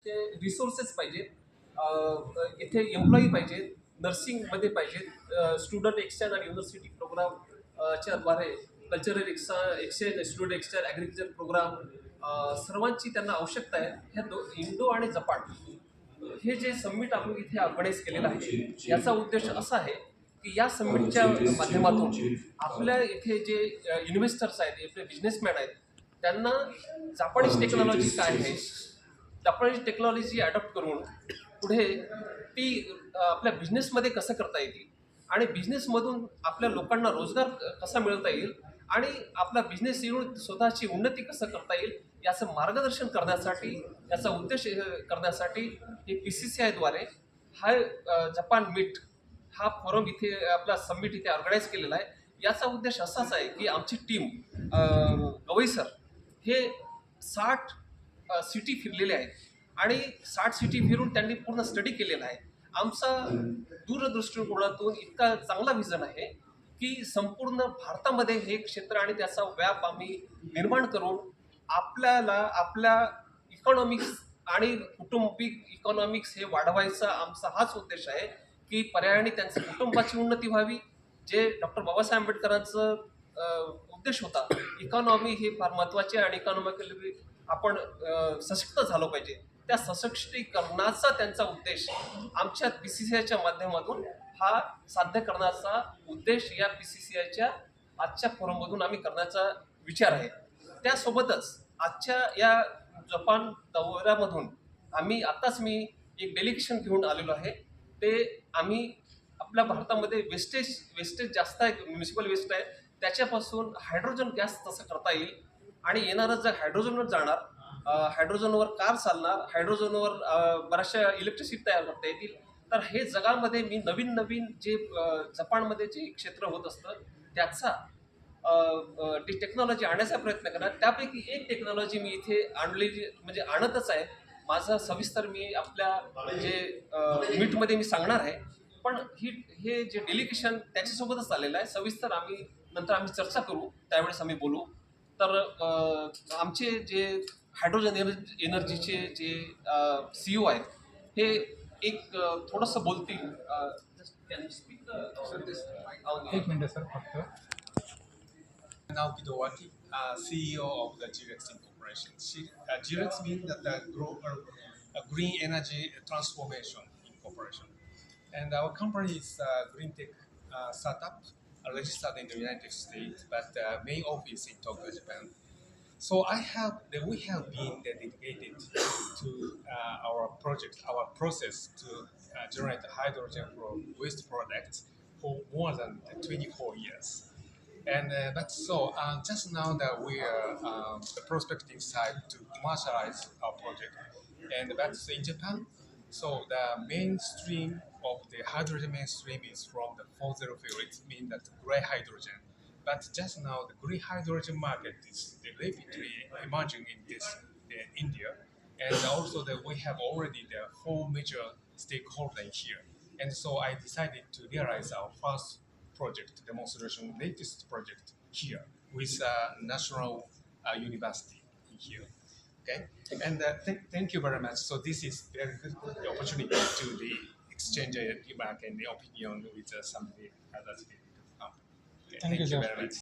इथे रिसोर्सेस पाहिजेत, इथे एम्प्लॉई पाहिजेत, नर्सिंगमध्ये पाहिजेत, स्टुडंट एक्सचेंज आणि युनिव्हर्सिटी प्रोग्राम च्या द्वारे cultural exchange, student exchange, agriculture programme सर्वांची त्यांना आवश्यकता आहे. ह्या इंडो आणि जपान हे जे समिट आपण इथे ऑर्गनाईज केलेलं आहे याचा उद्देश असा आहे की या समिटच्या माध्यमातून आपल्या इथे जे इन्व्हेस्टर्स आहेत, आपले बिझनेसमॅन आहेत, त्यांना जापानीज टेक्नॉलॉजी काय आहे, जापानीज टेक्नॉलॉजी अडॉप्ट करून पुढे ती आपल्या बिझनेसमध्ये कसं करता येईल आणि बिझनेसमधून आपल्या लोकांना रोजगार कसा मिळवता येईल आणि आपला बिझनेस येऊन स्वतःची उन्नती कसं करता येईल याचं मार्गदर्शन करण्यासाठी, याचा उद्देश करण्यासाठी हे PCCI द्वारे हा जपान मीट हा फोरम इथे आपला समिट इथे ऑर्गनाईज केलेला आहे. याचा उद्देश असाच आहे की आमची टीम गवई सर हे 60 सिटी फिरलेले आहेत आणि 60 सिटी फिरून त्यांनी पूर्ण स्टडी केलेला आहे. आमचा दूरदृष्टिकोनातून इतका चांगला विजन आहे की संपूर्ण भारतामध्ये हे क्षेत्र आणि त्याचा व्याप आम्ही निर्माण करून आपल्याला आपल्या इकॉनॉमिक्स आणि कौटुंबिक इकॉनॉमिक्स हे वाढवायचा आमचा हाच उद्देश आहे की पर्यायाने त्यांच्या कुटुंबाची उन्नती व्हावी. जे डॉक्टर बाबासाहेब आंबेडकरांचं उद्देश होता, इकॉनॉमी हे फार महत्त्वाचे आणि इकॉनॉमिकली आपण सशक्त झालो पाहिजे, त्या सशक्तीकरणाचा त्यांचा उद्देश आमच्या PCCIच्या माध्यमातून हा साध्य करण्याचा उद्देश या PCCIच्या आजच्या फोरममधून आम्ही करण्याचा विचार आहे. त्यासोबतच आजच्या या जपान दौऱ्यामधून आत्ताच मी एक डेलिगेशन घेऊन आलेलो आहे. ते आम्ही आपल्या भारतामध्ये वेस्टेज जास्त आहे, म्युनिसिपल वेस्ट आहे, त्याच्यापासून हायड्रोजन गॅस कसं करता येईल आणि येणारं जर हायड्रोजनवर जाणार, हायड्रोजनवर कार चालणार, हायड्रोजनवर बऱ्याचशा इलेक्ट्रिसिटी तयार करता येतील. तर हे जगामध्ये मी नवीन जे जपानमध्ये जे क्षेत्र होत असतं त्याचा ती टेक्नॉलॉजी आणण्याचा प्रयत्न करणार. त्यापैकी एक टेक्नॉलॉजी मी इथे आणलेली म्हणजे आणतच आहे. माझं सविस्तर मी आपल्या जे मीटमध्ये मी सांगणार आहे. पण हे जे डेलिगेशन त्याच्यासोबतच आलेलं आहे. सविस्तर नंतर आम्ही चर्चा करू, त्यावेळेस आम्ही बोलू. तर आमचे जे हायड्रोजन एनर्जीचे जे CEO आहेत हे एक थोडंसं बोलतील. एक मिनिट सर फक्त. Naoki Dowaki, CEO of the GREX Incorporation. GREX means that a green energy transformation incorporation. And our company is a green tech startup registered in the United States, but main office in Tokyo, Japan. So we have been dedicated to our project, our process to generate hydrogen from waste products for more than 24 years. And just now that we are the prospecting side to commercialize our project, and that's in Japan. So the mainstream of the hydrogen mainstream is from the fossil fuel. It means that gray hydrogen. But just now, the green hydrogen market is rapidly emerging in India, and also that we have already the 4 major stakeholders here. And so I decided to realize our first project demonstration, latest project here with National University here. Okay, and thank you very much. So this is very good opportunity to exchange your feedback and the opinion with some of the others. Thank you, sir. very much.